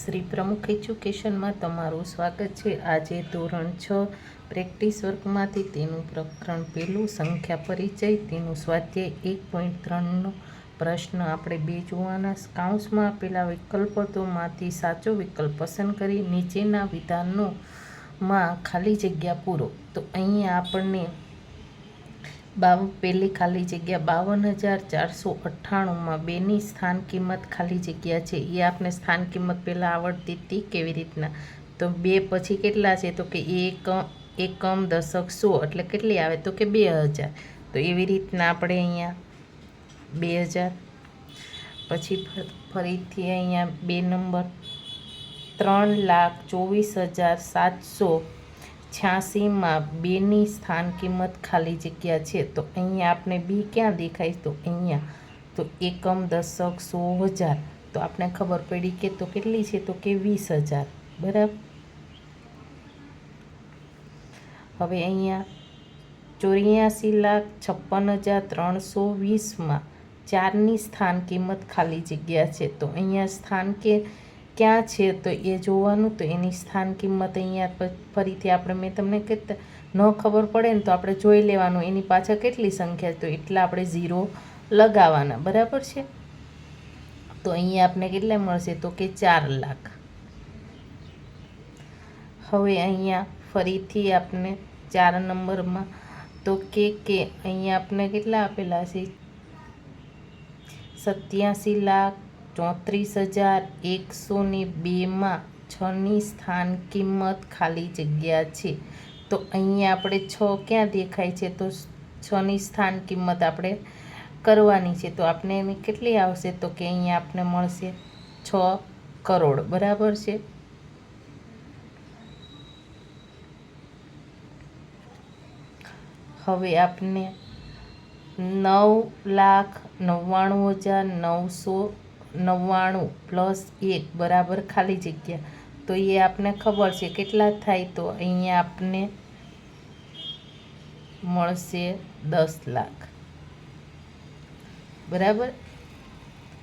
શ્રી પ્રમુખ એજ્યુકેશનમાં તમારું સ્વાગત છે। આજે ધોરણ 6 પ્રેક્ટિસ વર્કમાંથી તેનું પ્રકરણ પહેલું સંખ્યા પરિચય તેનું સ્વાધ્યાય 1.3નો પ્રશ્ન આપણે 2 જોવાના। કૌંસમાં આપેલા વિકલ્પોમાંથી સાચો વિકલ્પ પસંદ કરી નીચેના વિધાનોમાં ખાલી જગ્યા પૂરો। તો અહીંયા આપણને પહેલી ખાલી જગ્યા 52,498માં 2ની સ્થાન કિંમત ખાલી જગ્યા છે। એ આપણે સ્થાન કિંમત પહેલાં આવડતી હતી કેવી રીતના, તો 2 પછી કેટલા છે, તો કે એકમ દશક સો એટલે કેટલી આવે, તો કે 2000। તો એવી રીતના આપણે અહીંયા 2000 પછી ફરીથી અહીંયા 2 નંબર 3,24,786માં 2ની સ્થાન કિંમત ખાલી જગ્યા છે। તો અહીંયા આપણે બી ક્યાં દેખાય, તો અહીંયા, તો એકમ દશક સો હજાર, તો આપણે ખબર પડી કે તો કેટલી છે, તો કે 20,000 બરાબર। હવે અહીંયા 84,56,320માં 4ની સ્થાન કિંમત ખાલી જગ્યા છે। તો અહીંયા સ્થાન ક્યાં છે તો એ જોવાનું। તો એની સ્થાન કિંમત અહીંયા ફરીથી આપણે મેં તમને કહેતા ન ખબર પડે ને તો આપણે જોઈ લેવાનું એની પાછળ કેટલી સંખ્યા, તો એટલા આપણે 0 લગાવવાના બરાબર છે। તો અહીંયા આપણે કેટલા મળશે, તો કે 4 લાખ। હવે અહીંયા ફરીથી આપણે 4 નંબરમાં તો કે અહીંયા આપણે કેટલા આપેલા છે, 87,34,102માં 6ની સ્થાન કિંમત ખાલી જગ્યા છે। તો અહીંયા આપણે 6 ક્યાં દેખાય છે, તો 6ની સ્થાન કિંમત આપણે કરવાની છે। તો આપણે એની કેટલી આવશે, તો કે અહીંયા આપણે મળશે 6 કરોડ બરાબર છે। હવે આપણે 9,99,999 પ્લસ 1 બરાબર ખાલી જગ્યા, તો એ આપણે ખબર છે કેટલા થાય, તો અહીંયા આપણે મળશે 10 લાખ બરાબર।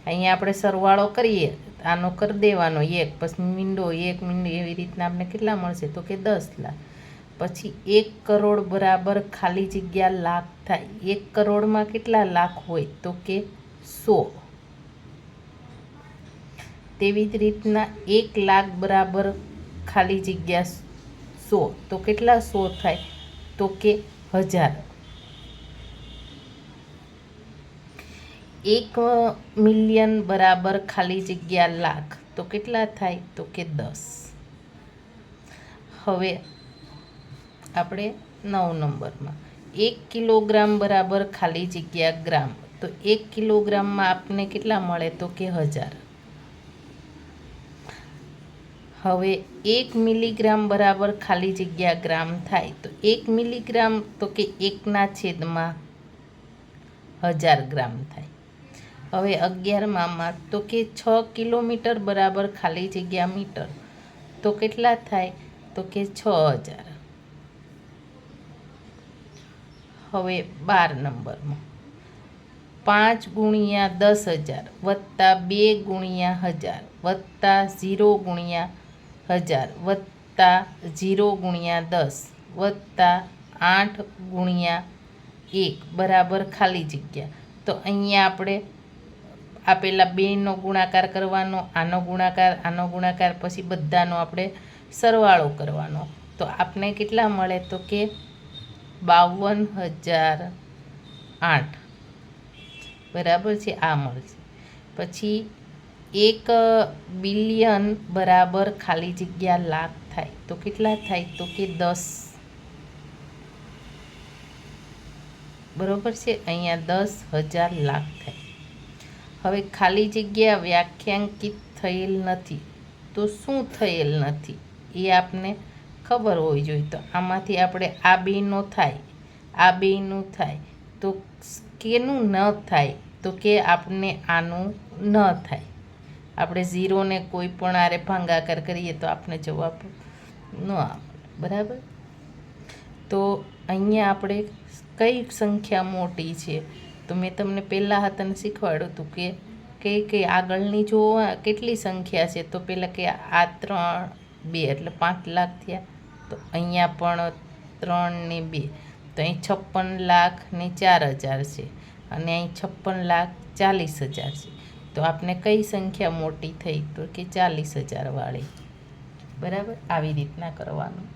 અહીંયા આપણે સરવાળો કરીએ, આનો કરી દેવાનો 1 પછી મીંડો 1 મીંડો એવી રીતના આપણે કેટલા મળશે, તો કે 10 લાખ। પછી 1 કરોડ બરાબર ખાલી જગ્યા લાખ થાય। 1 કરોડમાં કેટલા લાખ હોય, તો કે 100। તેવી જ રીતના 1 લાખ બરાબર ખાલી જગ્યા 100, તો કેટલા 100 થાય, તો કે 1000। 1 મિલિયન બરાબર ખાલી જગ્યા લાખ, તો કેટલા થાય, તો કે 10। હવે આપણે 9 નંબરમાં 1 કિલોગ્રામ બરાબર ખાલી જગ્યા ગ્રામ, તો 1 કિલોગ્રામમાં આપને કેટલા મળે, તો કે 1000। હવે 1 મિલીગ્રામ બરાબર ખાલી જગ્યા ગ્રામ થાય, તો 1 મિલીગ્રામ તો કે 1/1000 ગ્રામ થાય। હવે 11માં તો કે 6 કિલોમીટર બરાબર ખાલી જગ્યા મીટર, તો કેટલા થાય, તો કે 6000। હવે 12 નંબરમાં 5 ગુણ્યા 10,000 વત્તા 2 ગુણ્યા 1000 વત્તા 0 ગુણ્યા 1000 વત્તા 0 ગુણ્યા 10 વત્તા 8 ગુણ્યા 1 બરાબર ખાલી જગ્યા। તો અહીંયા આપણે આપેલા 2નો ગુણાકાર કરવાનો, આનો ગુણાકાર પછી બધાનો આપણે સરવાળો કરવાનો। તો આપણે કેટલા મળે, તો કે 52,008 બરાબર છે, આ મળશે। પછી 1 બિલિયન બરાબર ખાલી જગ્યા લાખ થાય, તો કેટલા થાય, તો કે 10 બરાબર છે। અહીંયા 10,000 લાખ થાય। હવે ખાલી જગ્યા વ્યાખ્યાંકિત થયેલ નથી, તો શું થયેલ નથી એ આપને ખબર હોવી જોઈએ। તો આમાંથી આપણે આ બેનો થાય, આ બેનું થાય, તો કેનું ન થાય, તો કે આપણે આનું ન થાય। આપણે 0ને કોઈ પણ આરે ભાગાકાર કરીએ તો આપણે જવાબ ન આવે બરાબર। તો અહીંયા આપણે કઈ સંખ્યા મોટી છે, તો મેં તમને પહેલાં હતા શીખવાડ્યું હતું કે કે આગળની જો કેટલી સંખ્યા છે તો પહેલાં કે આ 3 2 એટલે 5 લાખ થયા. તો અહીંયા પણ 3 ને 2 તો અહીં 56 લાખ ને 4,000 છે અને અહીં 56 લાખ 40,000 છે. તો આપને કઈ સંખ્યા મોટી થઈ તો કે 40,000 વાળી. બરાબર, આવી રીતના કરવાનું.